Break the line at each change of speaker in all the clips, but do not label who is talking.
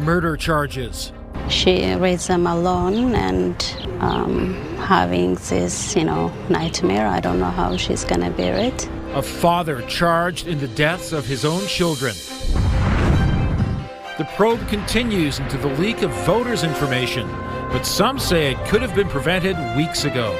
murder charges.
She raised them alone and having this, nightmare. I don't know how she's going to bear it.
A father charged in the deaths of his own children. The probe continues into the leak of voters' information, but some say it could have been prevented weeks ago.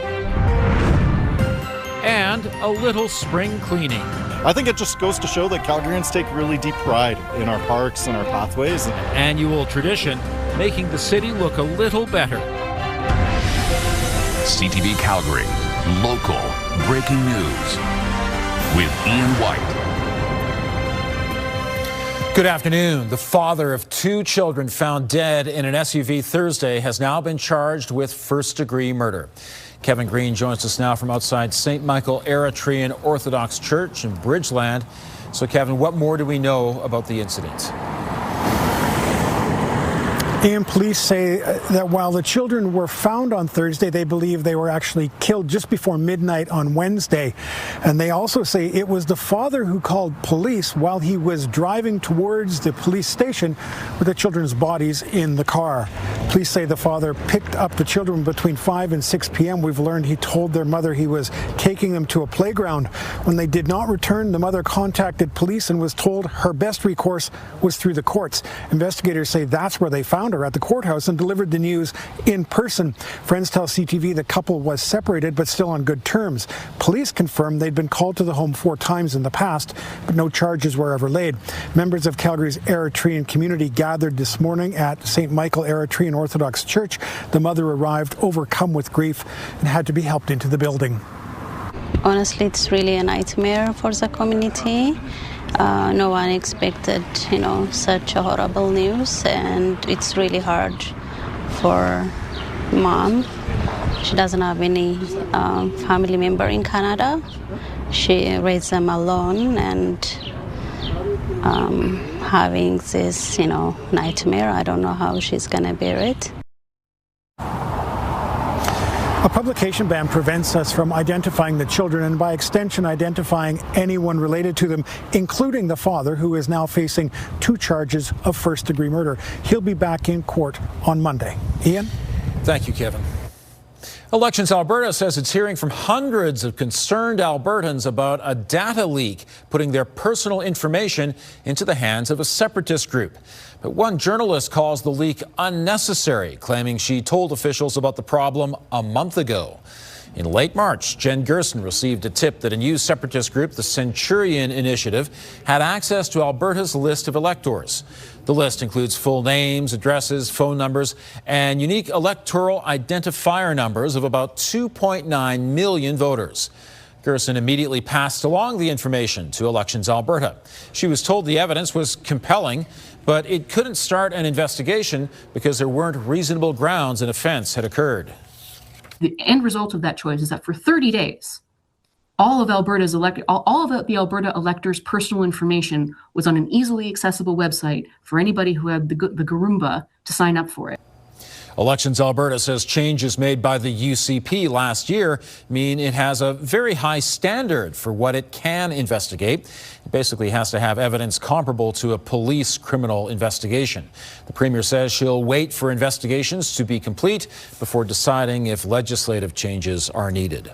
And a little spring cleaning.
I think it just goes to show that Calgarians take really deep pride in our parks and our pathways.
An annual tradition, making the city look a little better.
CTV Calgary, local breaking news with Ian White.
Good afternoon. The father of 2 children found dead in an SUV Thursday has now been charged with first-degree murder. Kevin Green joins us now from outside St. Michael Eritrean Orthodox Church in Bridgeland. So, Kevin, what more do we know about the incident?
And police say that while the children were found on Thursday, they believe they were actually killed just before midnight on Wednesday. And they also say it was the father who called police while he was driving towards the police station with the children's bodies in the car. Police say the father picked up the children between 5 and 6 p.m. We've learned he told their mother he was taking them to a playground. When they did not return, the mother contacted police and was told her best recourse was through the courts. Investigators say that's where they found her, at the courthouse, and delivered the news in person. Friends tell CTV the couple was separated but still on good terms. Police confirmed they'd been called to the home 4 times in the past, but no charges were ever laid. Members of Calgary's Eritrean community gathered this morning at St. Michael Eritrean Orthodox Church. The mother arrived overcome with grief and had to be helped into the building.
Honestly, it's really a nightmare for the community. No one expected, such a horrible news, and it's really hard for mom. She doesn't have any family member in Canada. She raised them alone, and having this, nightmare. I don't know how she's going to bear it.
A publication ban prevents us from identifying the children and, by extension, identifying anyone related to them, including the father, who is now facing 2 charges of first-degree murder. He'll be back in court on Monday. Ian?
Thank you, Kevin. Elections Alberta says it's hearing from hundreds of concerned Albertans about a data leak putting their personal information into the hands of a separatist group. But one journalist calls the leak unnecessary, claiming she told officials about the problem a month ago. In late March, Jen Gerson received a tip that a new separatist group, the Centurion Initiative, had access to Alberta's list of electors. The list includes full names, addresses, phone numbers, and unique electoral identifier numbers of about 2.9 million voters. Gerson immediately passed along the information to Elections Alberta. She was told the evidence was compelling, but it couldn't start an investigation because there weren't reasonable grounds an offense had occurred.
The end result of that choice is that for 30 days, all of the Alberta electors' personal information was on an easily accessible website for anybody who had the Garumba to sign up for it.
Elections Alberta says changes made by the UCP last year mean it has a very high standard for what it can investigate. It basically has to have evidence comparable to a police criminal investigation. The Premier says she'll wait for investigations to be complete before deciding if legislative changes are needed.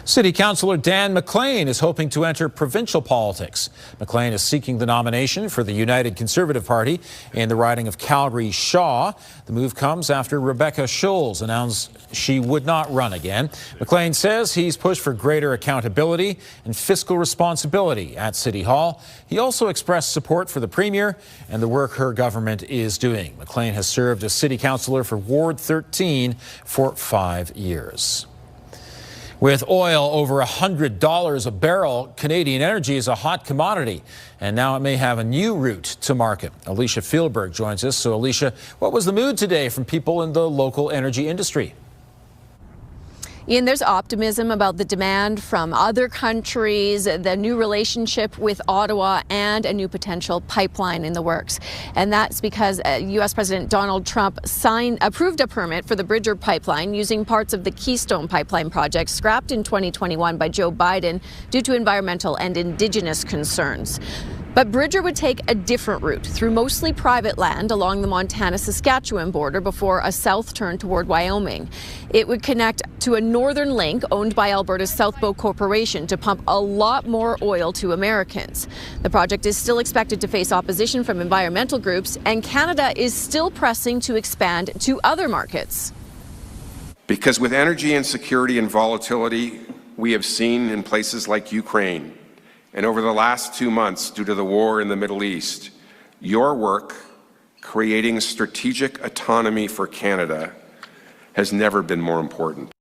City Councilor Dan McLean is hoping to enter provincial politics. McLean is seeking the nomination for the United Conservative Party in the riding of Calgary-Shaw. The move comes after Rebecca Scholes announced she would not run again. McLean says he's pushed for greater accountability and fiscal responsibility at City Hall. He also expressed support for the Premier and the work her government is doing. McLean has served as City Councilor for Ward 13 for 5 years. With oil over $100 a barrel, Canadian energy is a hot commodity, and now it may have a new route to market. Alicia Fieldberg joins us. So, Alicia, what was the mood today from people in the local energy industry?
Ian, there's optimism about the demand from other countries, the new relationship with Ottawa, and a new potential pipeline in the works. And that's because U.S. President Donald Trump approved a permit for the Bridger pipeline using parts of the Keystone pipeline project scrapped in 2021 by Joe Biden due to environmental and Indigenous concerns. But Bridger would take a different route through mostly private land along the Montana-Saskatchewan border before a south turn toward Wyoming. It would connect to a northern link owned by Alberta's South Bow Corporation to pump a lot more oil to Americans. The project is still expected to face opposition from environmental groups, and Canada is still pressing to expand to other markets.
Because with energy insecurity and volatility we have seen in places like Ukraine, and over the last 2 months due to the war in the Middle East, your work creating strategic autonomy for Canada has never been more important.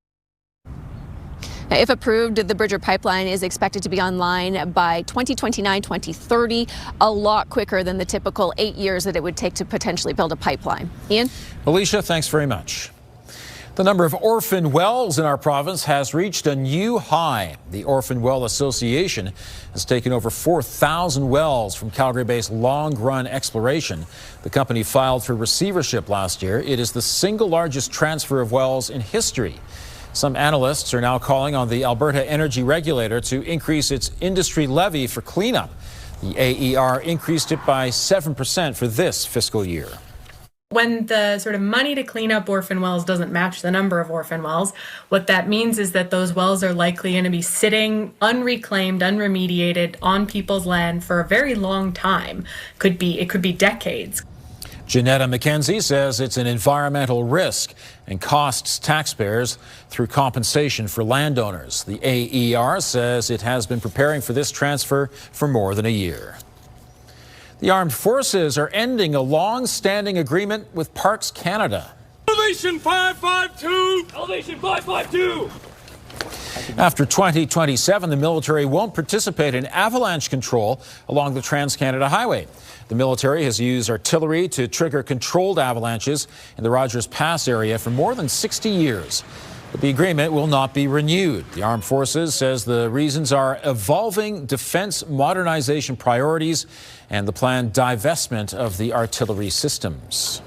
If approved, the Bridger pipeline is expected to be online by 2029-2030, a lot quicker than the typical 8 years that it would take to potentially build a pipeline. Ian?
Alicia, thanks very much. The number of orphan wells in our province has reached a new high. The Orphan Well Association has taken over 4,000 wells from Calgary-based Long Run Exploration. The company filed for receivership last year. It is the single largest transfer of wells in history. Some analysts are now calling on the Alberta Energy Regulator to increase its industry levy for cleanup. The AER increased it by 7% for this fiscal year.
When the sort of money to clean up orphan wells doesn't match the number of orphan wells, what that means is that those wells are likely going to be sitting unreclaimed, unremediated on people's land for a very long time. It could be decades.
Janetta McKenzie says it's an environmental risk and costs taxpayers through compensation for landowners. The AER says it has been preparing for this transfer for more than a year. The armed forces are ending a long-standing agreement with Parks Canada.
Elevation 552! Elevation 552!
After 2027, the military won't participate in avalanche control along the Trans-Canada Highway. The military has used artillery to trigger controlled avalanches in the Rogers Pass area for more than 60 years. But the agreement will not be renewed. The Armed Forces says the reasons are evolving defense modernization priorities and the planned divestment of the artillery systems.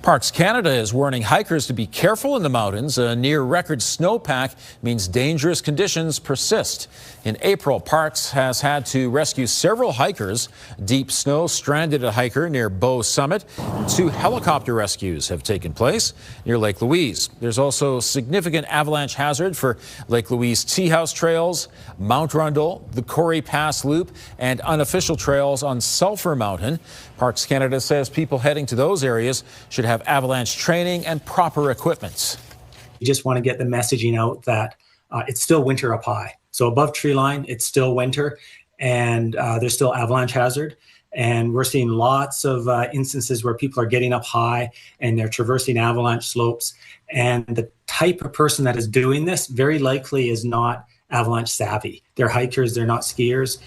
Parks Canada is warning hikers to be careful in the mountains. A near-record snowpack means dangerous conditions persist. In April, Parks has had to rescue several hikers. Deep snow stranded a hiker near Bow Summit. 2 helicopter rescues have taken place near Lake Louise. There's also significant avalanche hazard for Lake Louise Tea House trails, Mount Rundle, the Corrie Pass Loop, and unofficial trails on Sulphur Mountain. Parks Canada says people heading to those areas should have avalanche training and proper equipment.
We just want to get the messaging out that it's still winter up high. So above tree line, it's still winter, and there's still avalanche hazard. And we're seeing lots of instances where people are getting up high and they're traversing avalanche slopes. And the type of person that is doing this very likely is not avalanche savvy. They're hikers, they're not skiers.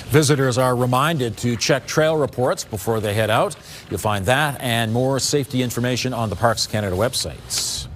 Visitors are reminded to check trail reports before they head out. You'll find that and more safety information on the Parks Canada websites.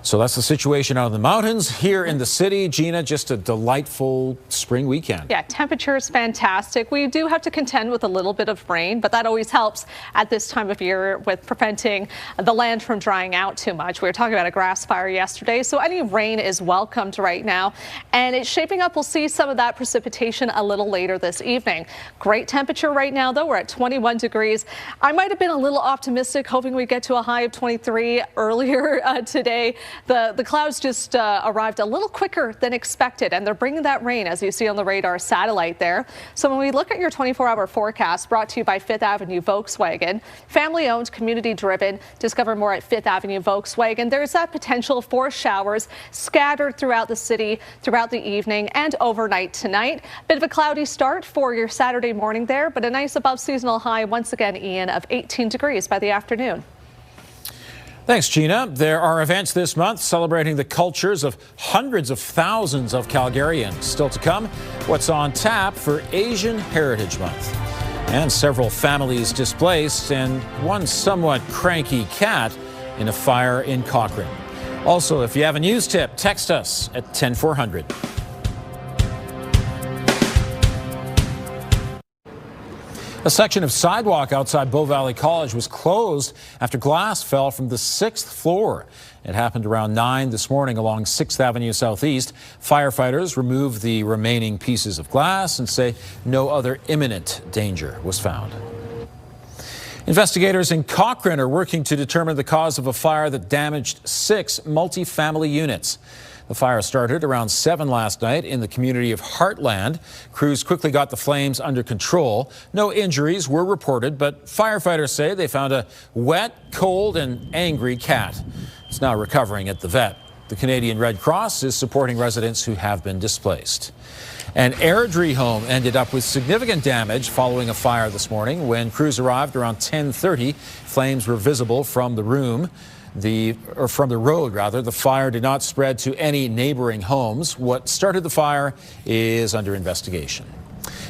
So that's the situation out in the mountains. Here in the city, Gina, just a delightful spring weekend.
Yeah, temperature is fantastic. We do have to contend with a little bit of rain, but that always helps at this time of year with preventing the land from drying out too much. We were talking about a grass fire yesterday, so any rain is welcomed right now. And it's shaping up. We'll see some of that precipitation a little later this evening. Great temperature right now, though. We're at 21 degrees. I might have been a little optimistic, hoping we'd get to a high of 23 earlier today. The clouds just arrived a little quicker than expected, and they're bringing that rain, as you see on the radar satellite there. So when we look at your 24-hour forecast, brought to you by 5th Avenue Volkswagen, family-owned, community-driven. Discover more at 5th Avenue Volkswagen. There's that potential for showers scattered throughout the city throughout the evening and overnight tonight. Bit of a cloudy start for your Saturday morning there, but a nice above-seasonal high once again, Ian, of 18 degrees by the afternoon.
Thanks, Gina. There are events this month celebrating the cultures of hundreds of thousands of Calgarians. Still to come, what's on tap for Asian Heritage Month. And several families displaced and one somewhat cranky cat in a fire in Cochrane. Also, if you have a news tip, text us at 10400. A section of sidewalk outside Bow Valley College was closed after glass fell from the 6th floor. It happened around 9 this morning along 6th Avenue Southeast. Firefighters removed the remaining pieces of glass and say no other imminent danger was found. Investigators in Cochrane are working to determine the cause of a fire that damaged 6 multifamily units. The fire started around 7 last night in the community of Heartland. Crews quickly got the flames under control. No injuries were reported, but firefighters say they found a wet, cold, and angry cat. It's now recovering at the vet. The Canadian Red Cross is supporting residents who have been displaced. An Airdrie home ended up with significant damage following a fire this morning. When crews arrived around 10:30, flames were visible from the road. The fire did not spread to any neighboring homes. What started the fire is under investigation.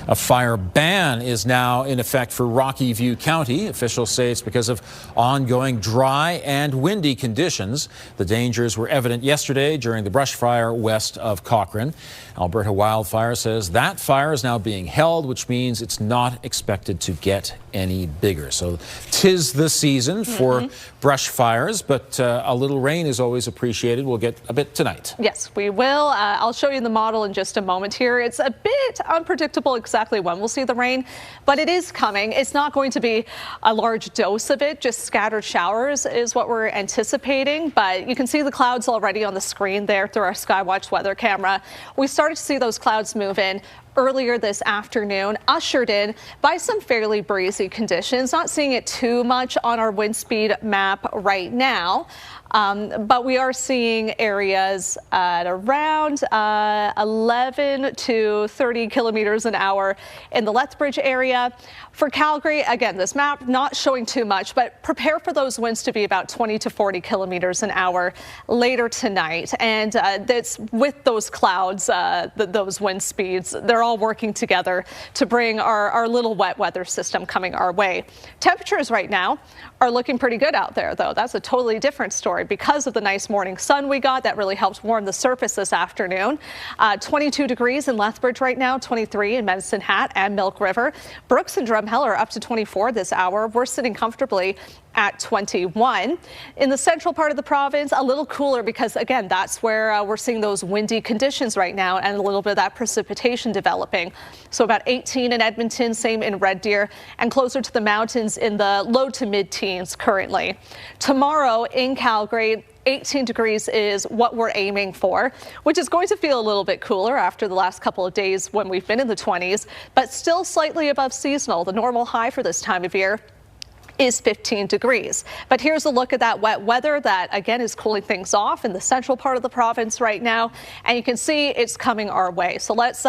A fire ban is now in effect for Rocky View County. Officials say it's because of ongoing dry and windy conditions. The dangers were evident yesterday during the brush fire west of Cochrane. Alberta Wildfire says that fire is now being held, which means it's not expected to get any bigger. So 'tis the season for brush fires, but a little rain is always appreciated. We'll get a bit tonight.
Yes, we will. I'll show you the model in just a moment here. It's a bit unpredictable exactly when we'll see the rain, but it is coming. It's not going to be a large dose of it, just scattered showers is what we're anticipating, but you can see the clouds already on the screen there through our Skywatch weather camera. We started to see those clouds move in earlier this afternoon, ushered in by some fairly breezy conditions. Not seeing it too much on our wind speed map right now, but we are seeing areas at around 11 to 30 kilometers an hour in the Lethbridge area. For Calgary, again, this map not showing too much, but prepare for those winds to be about 20 to 40 kilometers an hour later tonight. And that's with those clouds, those wind speeds, they're all working together to bring our little wet weather system coming our way. Temperatures right now are looking pretty good out there, though. That's a totally different story because of the nice morning sun we got. That really helped warm the surface this afternoon. 22 degrees in Lethbridge right now, 23 in Medicine Hat and Milk River. Brooks and Drumheller up to 24 this hour. We're sitting comfortably at 21. In the central part of the province, a little cooler because, again, that's where we're seeing those windy conditions right now and a little bit of that precipitation developing. So about 18 in Edmonton, same in Red Deer, and closer to the mountains in the low to mid-teens currently. Tomorrow in Calgary, 18 degrees is what we're aiming for, which is going to feel a little bit cooler after the last couple of days when we've been in the 20s, but still slightly above seasonal. The normal high for this time of year is 15 degrees. But here's a look at that wet weather that, again, is cooling things off in the central part of the province right now. And you can see it's coming our way. So let's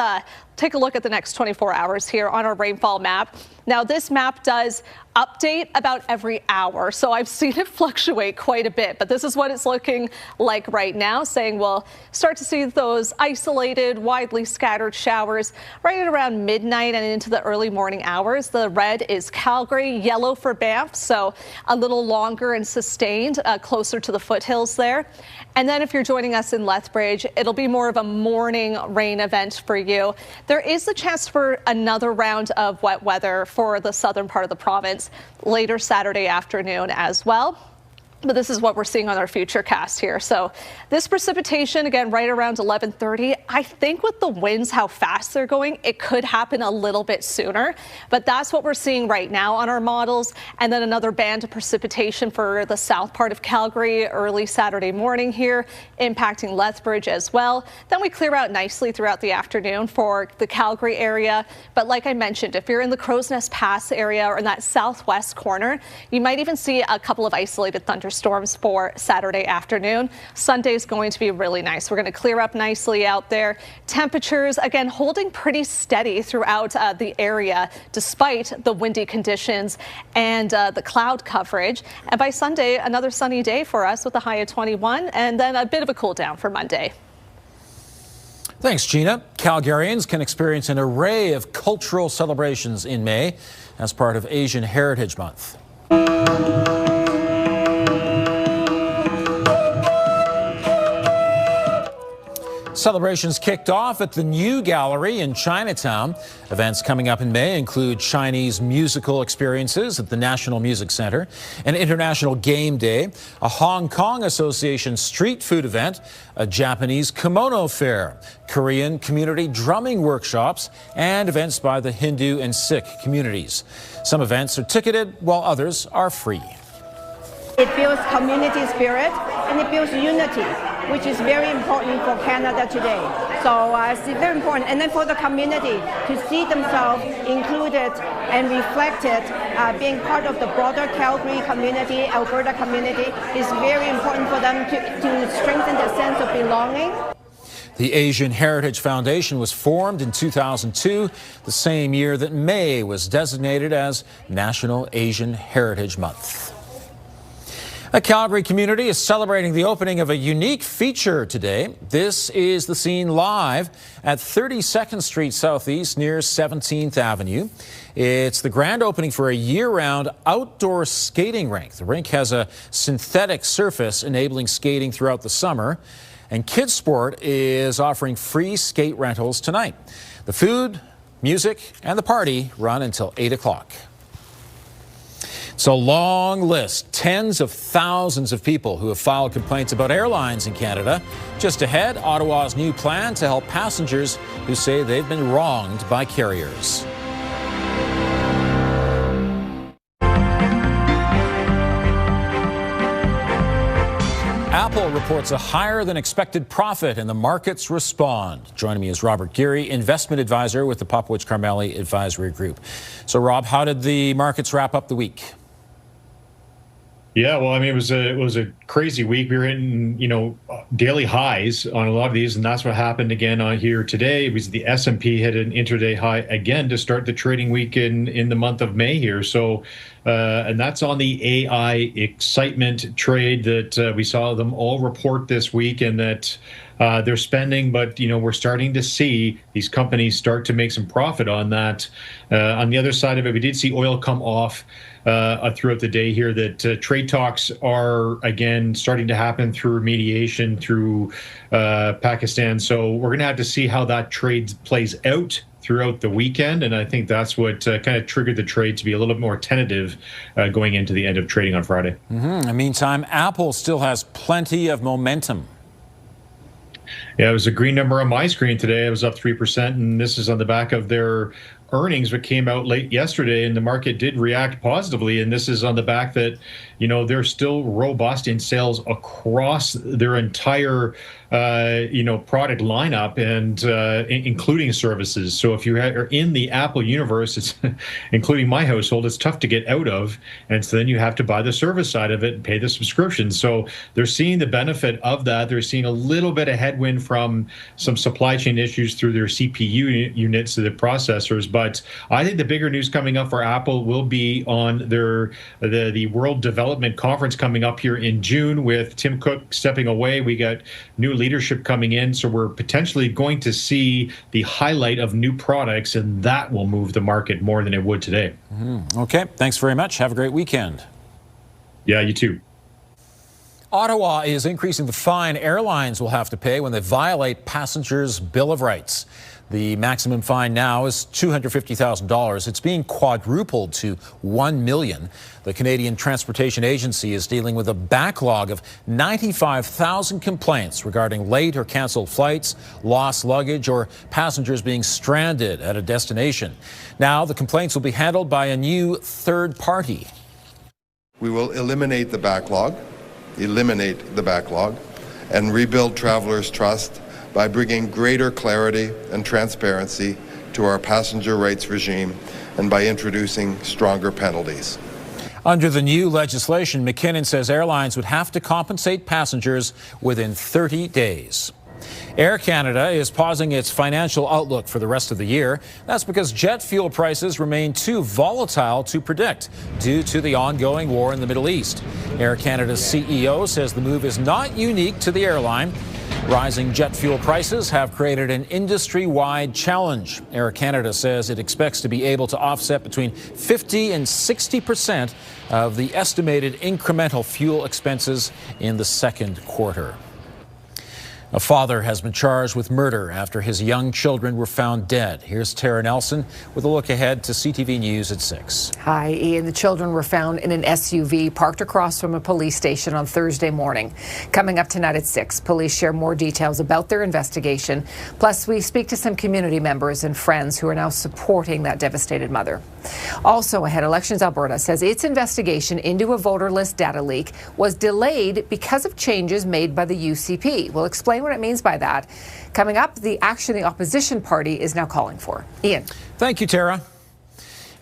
take a look at the next 24 hours here on our rainfall map. Now, this map does update about every hour, so I've seen it fluctuate quite a bit, but this is what it's looking like right now, saying we'll start to see those isolated, widely scattered showers right at around midnight and into the early morning hours. The red is Calgary, yellow for Banff, so a little longer and sustained, closer to the foothills there. And then if you're joining us in Lethbridge, it'll be more of a morning rain event for you. There is a chance for another round of wet weather for the southern part of the province later Saturday afternoon as well. But this is what we're seeing on our future cast here. So this precipitation, again, right around 11:30. I think with the winds, how fast they're going, it could happen a little bit sooner. But that's what we're seeing right now on our models. And then another band of precipitation for the south part of Calgary early Saturday morning here, impacting Lethbridge as well. Then we clear out nicely throughout the afternoon for the Calgary area. But like I mentioned, if you're in the Crow's Nest Pass area or in that southwest corner, you might even see a couple of isolated thunderstorms for Saturday afternoon. Sunday's going to be really nice. We're going to clear up nicely out there. Temperatures, again, holding pretty steady throughout the area, despite the windy conditions and the cloud coverage. And by Sunday, another sunny day for us with a high of 21 and then a bit of a cool down for Monday.
Thanks, Gina. Calgarians can experience an array of cultural celebrations in May as part of Asian Heritage Month. Celebrations kicked off at the New Gallery in Chinatown. Events coming up in May include Chinese musical experiences at the National Music Center, an International Game Day, a Hong Kong Association street food event, a Japanese kimono fair, Korean community drumming workshops, and events by the Hindu and Sikh communities. Some events are ticketed, while others are free.
It builds community spirit and it builds unity, which is very important for Canada today. So it's very important. And then for the community to see themselves included and reflected, being part of the broader Calgary community, Alberta community, is very important for them to strengthen the sense of belonging.
The Asian Heritage Foundation was formed in 2002, the same year that May was designated as National Asian Heritage Month. A Calgary community is celebrating the opening of a unique feature today. This is the scene live at 32nd Street Southeast near 17th Avenue. It's the grand opening for a year-round outdoor skating rink. The rink has a synthetic surface enabling skating throughout the summer. And Kids Sport is offering free skate rentals tonight. The food, music, and the party run until 8 o'clock. It's a long list, tens of thousands of people who have filed complaints about airlines in Canada. Just ahead, Ottawa's new plan to help passengers who say they've been wronged by carriers. Apple reports a higher than expected profit and the markets respond. Joining me is Robert Geary, investment advisor with the Popowich-Carmeli Advisory Group. So Rob, how did the markets wrap up the week?
Yeah, well, I mean, it was a crazy week. We were hitting, daily highs on a lot of these, and that's what happened again on here today. It was the S&P hit an intraday high again to start the trading week in the month of May here. So, and that's on the AI excitement trade that we saw them all report this week, and that they're spending, but we're starting to see these companies start to make some profit on that. On the other side of it, we did see oil come off throughout the day here, that trade talks are again starting to happen through mediation through Pakistan. So we're going to have to see how that trade plays out throughout the weekend. And I think that's what kind of triggered the trade to be a little bit more tentative going into the end of trading on Friday. In the meantime, Apple still has plenty of momentum. Yeah, it was a green number on my screen today. It was up 3%, and this is on the back of their earnings that came out late yesterday, and the market did react positively. And this is on the back that, they're still robust in sales across their entire, product lineup, and including services. So if you are in the Apple universe, it's including my household, it's tough to get out of. And so then you have to buy the service side of it and pay the subscription. So they're seeing the benefit of that. They're seeing a little bit of headwind from some supply chain issues through their CPU units, the processors. But I think the bigger news coming up for Apple will be on the World Development Conference coming up here in June, with Tim Cook stepping away. We got new leadership coming in, so we're potentially going to see the highlight of new products, and that will move the market more than it would today. Okay, thanks very much. Have a great weekend. Yeah, you too. Ottawa is increasing the fine airlines will have to pay when they violate passengers' Bill of Rights. The maximum fine now is $250,000. It's being quadrupled to $1 million. The Canadian Transportation Agency is dealing with a backlog of 95,000 complaints regarding late or canceled flights, lost luggage, or passengers being stranded at a destination. Now the complaints will be handled by a new third party.
We will eliminate the backlog, and rebuild travelers' trust by bringing greater clarity and transparency to our passenger rights regime, and by introducing stronger penalties.
Under the new legislation, McKinnon says airlines would have to compensate passengers within 30 days. Air Canada is pausing its financial outlook for the rest of the year. That's because jet fuel prices remain too volatile to predict due to the ongoing war in the Middle East. Air Canada's CEO says the move is not unique to the airline. Rising jet fuel prices have created an industry-wide challenge. Air Canada says it expects to be able to offset between 50% and 60% of the estimated incremental fuel expenses in the second quarter. A father has been charged with murder after his young children were found dead. Here's Tara Nelson with a look ahead to CTV News at 6.
Hi, Ian. The children were found in an SUV parked across from a police station on Thursday morning. Coming up tonight at 6, police share more details about their investigation. Plus, we speak to some community members and friends who are now supporting that devastated mother. Also ahead, Elections Alberta says its investigation into a voter list data leak was delayed because of changes made by the UCP. We'll explain what it means by that. Coming up, the action the opposition party is now calling for. Ian.
Thank you, Tara.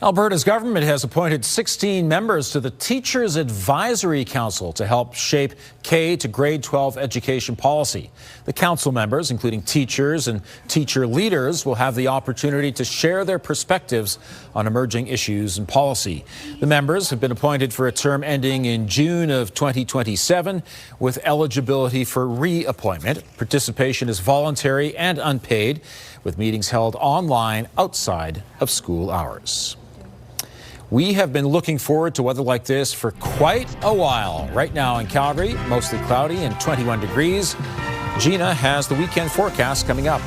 Alberta's government has appointed 16 members to the Teachers Advisory Council to help shape K to grade 12 education policy. The council members, including teachers and teacher leaders, will have the opportunity to share their perspectives on emerging issues and policy. The members have been appointed for a term ending in June of 2027 with eligibility for reappointment. Participation is voluntary and unpaid, with meetings held online outside of school hours. We have been looking forward to weather like this for quite a while. Right now in Calgary, mostly cloudy and 21 degrees. Gina has the weekend forecast coming up.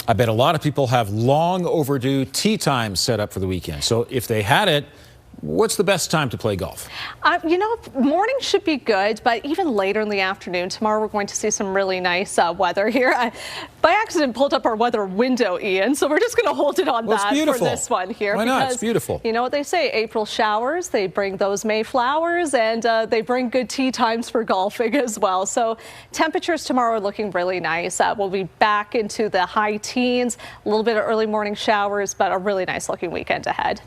I bet a lot of people have long overdue tee time set up for the weekend. So if they had it, what's the best time to play golf?
Morning should be good, but even later in the afternoon. Tomorrow we're going to see some really nice weather here. I, by accident, pulled up our weather window, Ian, so we're just going to hold it on that for this one here.
Why not? It's beautiful.
You know what they say, April showers, they bring those May flowers, and they bring good tee times for golfing as well. So temperatures tomorrow are looking really nice. We'll be back into the high teens, a little bit of early morning showers, but a really nice looking weekend ahead.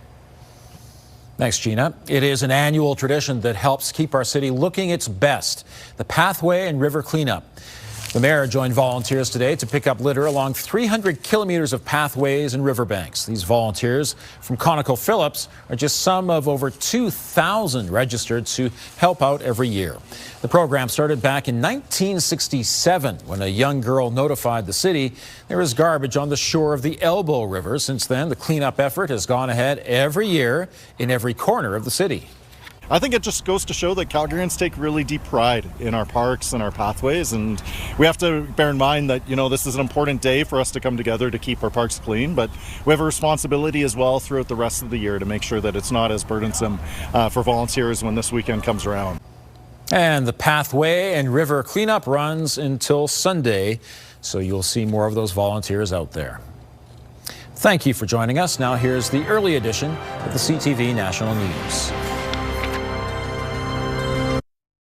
Thanks, Gina. It is an annual tradition that helps keep our city looking its best, the Pathway and River Cleanup. The mayor joined volunteers today to pick up litter along 300 kilometers of pathways and riverbanks. These volunteers from ConocoPhillips are just some of over 2,000 registered to help out every year. The program started back in 1967 when a young girl notified the city there is garbage on the shore of the Elbow River. Since then, the cleanup effort has gone ahead every year in every corner of the city.
I think it just goes to show that Calgarians take really deep pride in our parks and our pathways, and we have to bear in mind that, this is an important day for us to come together to keep our parks clean, but we have a responsibility as well throughout the rest of the year to make sure that it's not as burdensome for volunteers when this weekend comes around.
And the Pathway and River Cleanup runs until Sunday, so you'll see more of those volunteers out there. Thank you for joining us. Now here's the early edition of the CTV National News.